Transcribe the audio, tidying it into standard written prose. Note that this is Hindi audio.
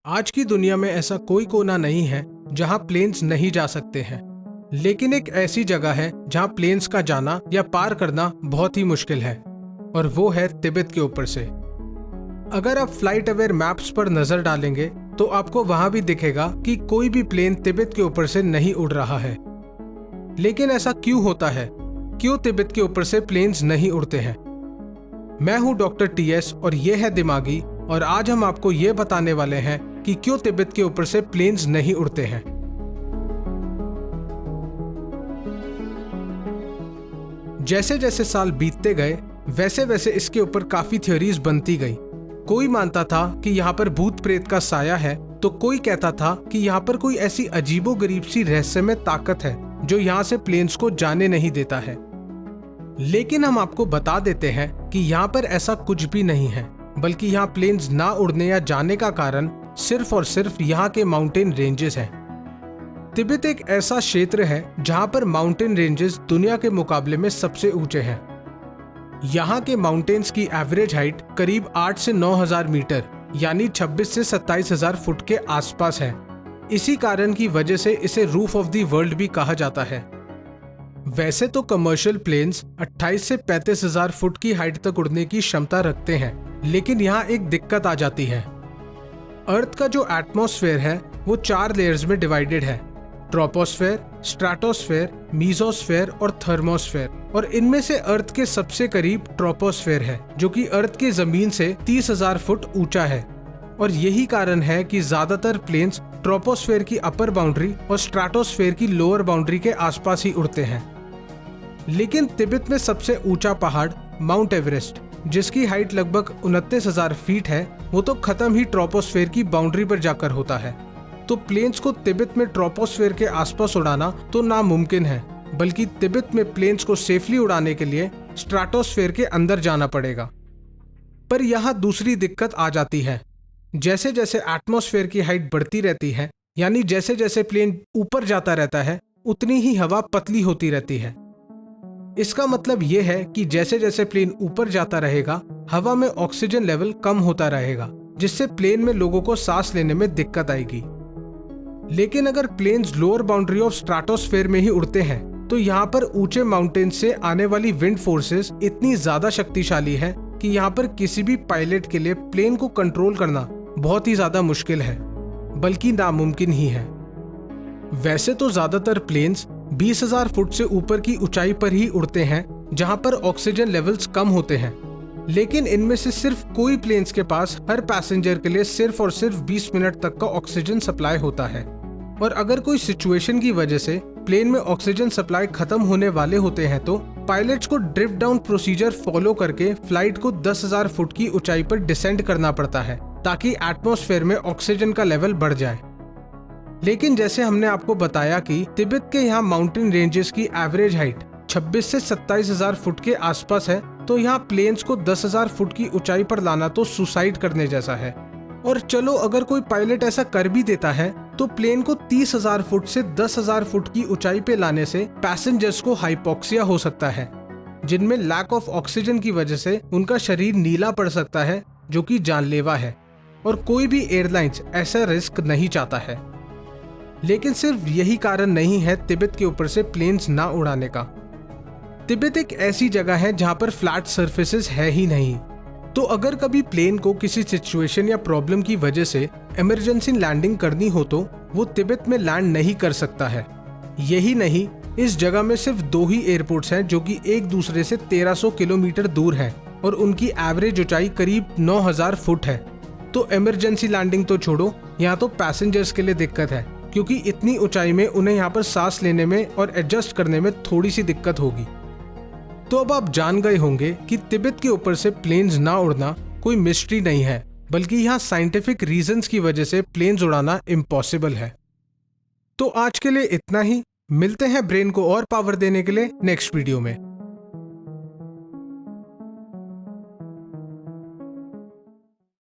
आज की दुनिया में ऐसा कोई कोना नहीं है जहां प्लेन्स नहीं जा सकते हैं, लेकिन एक ऐसी जगह है जहां प्लेन्स का जाना या पार करना बहुत ही मुश्किल है, और वो है तिब्बत के ऊपर से। अगर आप फ्लाइट अवेयर मैप्स पर नजर डालेंगे तो आपको वहां भी दिखेगा कि कोई भी प्लेन तिब्बत के ऊपर से नहीं उड़ रहा है। लेकिन ऐसा क्यों होता है? क्यों तिब्बत के ऊपर से प्लेन्स नहीं उड़ते हैं? मैं हूं डॉक्टर TS और ये है दिमागी, और आज हम आपको ये बताने वाले हैं कि क्यों तिब्बत के ऊपर से प्लेन्स नहीं उड़ते हैं। जैसे जैसे साल बीतते गए वैसे वैसे इसके ऊपर काफी थ्योरीज बनती गई। कोई मानता था कि यहाँ पर भूत प्रेत का साया है, तो कोई कहता था कि यहाँ पर कोई ऐसी अजीबोगरीब सी रहस्यमय ताकत है जो यहाँ से प्लेन्स को जाने नहीं देता है। लेकिन हम आपको बता देते हैं कि यहाँ पर ऐसा कुछ भी नहीं है, बल्कि यहाँ प्लेन्स ना उड़ने या जाने का कारण सिर्फ और सिर्फ यहाँ के माउंटेन रेंजेस हैं। तिब्बत एक ऐसा क्षेत्र है जहाँ पर माउंटेन रेंजेस दुनिया के मुकाबले में सबसे ऊंचे हैं। यहाँ के माउंटेन्स की एवरेज हाइट करीब 8 से 9,000 मीटर यानी 26 से 27,000 फुट के आसपास है। इसी कारण की वजह से इसे रूफ ऑफ द वर्ल्ड भी कहा जाता है। वैसे तो कमर्शियल प्लेन्स 28 से 35,000 फुट की हाइट तक उड़ने की क्षमता रखते हैं, लेकिन यहाँ एक दिक्कत आ जाती है। अर्थ का जो एटमॉस्फेयर है वो 4 लेयर्स में डिवाइडेड है: ट्रोपोस्फेयर, स्ट्रेटोस्फेयर, मीजोस्फेयर और थर्मोस्फेयर। और इनमें से अर्थ के सबसे करीब ट्रोपोस्फेयर है, जो कि अर्थ की जमीन से 30,000 फुट ऊंचा है। और यही कारण है कि ज्यादातर प्लेन्स ट्रोपोस्फेयर की अपर बाउंड्री और स्ट्रेटोस्फेयर की लोअर बाउंड्री के आसपास ही उड़ते हैं। लेकिन तिब्बत में सबसे ऊंचा पहाड़ माउंट एवरेस्ट, जिसकी हाइट लगभग 29,000 फीट है, वो तो खत्म ही ट्रोपोस्फेयर की बाउंड्री पर जाकर होता है। तो प्लेन्स को तिब्बत में ट्रोपोस्फेयर के आसपास उड़ाना तो नामुमकिन है, बल्कि तिब्बत में प्लेन्स को सेफली उड़ाने के लिए स्ट्रेटोस्फेयर के अंदर जाना पड़ेगा। पर यहाँ दूसरी दिक्कत आ जाती है। जैसे जैसे एटमॉस्फेयर की हाइट बढ़ती रहती है, यानी जैसे जैसे प्लेन ऊपर जाता रहता है, उतनी ही हवा पतली होती रहती है। इसका मतलब यह है कि जैसे जैसे प्लेन ऊपर जाता रहेगा, हवा में ऑक्सीजन लेवल कम होता रहेगा, जिससे प्लेन में लोगों को सांस लेने में दिक्कत आएगी। लेकिन अगर planes lower boundary of stratosphere में ही उड़ते हैं, तो यहाँ पर ऊंचे माउंटेन से आने वाली विंड फोर्सेस इतनी ज्यादा शक्तिशाली है कि यहाँ पर किसी भी पायलट के लिए प्लेन को कंट्रोल करना बहुत ही ज्यादा मुश्किल है, बल्कि नामुमकिन ही है। वैसे तो ज्यादातर प्लेन्स 20,000 फुट से ऊपर की ऊंचाई पर ही उड़ते हैं, जहां पर ऑक्सीजन लेवल्स कम होते हैं। लेकिन इनमें से सिर्फ कोई प्लेन्स के पास हर पैसेंजर के लिए सिर्फ और सिर्फ 20 मिनट तक का ऑक्सीजन सप्लाई होता है। और अगर कोई सिचुएशन की वजह से प्लेन में ऑक्सीजन सप्लाई खत्म होने वाले होते हैं, तो पायलट्स को ड्रिफ्ट डाउन प्रोसीजर फॉलो करके फ्लाइट को 10,000 फुट की ऊंचाई पर डिसेंड करना पड़ता है, ताकि एटमॉस्फेयर में ऑक्सीजन का लेवल बढ़ जाए। लेकिन जैसे हमने आपको बताया कि तिब्बत के यहाँ माउंटेन रेंजेस की एवरेज हाइट 26 से 27,000 फुट के आसपास है, तो यहाँ प्लेन्स को 10,000 फुट की ऊंचाई पर लाना तो सुसाइड करने जैसा है। और चलो अगर कोई पायलट ऐसा कर भी देता है, तो प्लेन को 30,000 फुट से 10,000 फुट की ऊंचाई पे लाने से पैसेंजर्स को हाइपोक्सिया हो सकता है, जिनमें लैक ऑफ ऑक्सीजन की वजह से उनका शरीर नीला पड़ सकता है, जो कि जानलेवा है। और कोई भी एयरलाइंस ऐसा रिस्क नहीं चाहता है। लेकिन सिर्फ यही कारण नहीं है तिब्बत के ऊपर से प्लेन्स ना उड़ाने का। तिब्बत एक ऐसी जगह है जहां पर फ्लैट सरफेसेस है ही नहीं। तो अगर कभी प्लेन को किसी सिचुएशन या प्रॉब्लम की वजह से इमरजेंसी लैंडिंग करनी हो, तो वो तिब्बत में लैंड नहीं कर सकता है। यही नहीं, इस जगह में सिर्फ 2 ही एयरपोर्ट्स हैं जो कि एक दूसरे से 1300 किलोमीटर दूर हैं, और उनकी एवरेज ऊंचाई करीब 9,000 फुट है। तो इमरजेंसी लैंडिंग तो छोड़ो, यहाँ तो पैसेंजर्स के लिए दिक्कत है, क्योंकि इतनी ऊंचाई में उन्हें यहाँ पर सांस लेने में और एडजस्ट करने में थोड़ी सी दिक्कत होगी। तो अब आप जान गए होंगे कि तिब्बत के ऊपर से प्लेन्स ना उड़ना कोई मिस्ट्री नहीं है, बल्कि यहाँ साइंटिफिक रीजंस की वजह से प्लेन्स उड़ाना इम्पॉसिबल है। तो आज के लिए इतना ही। मिलते हैं ब्रेन को और पावर देने के लिए नेक्स्ट वीडियो में।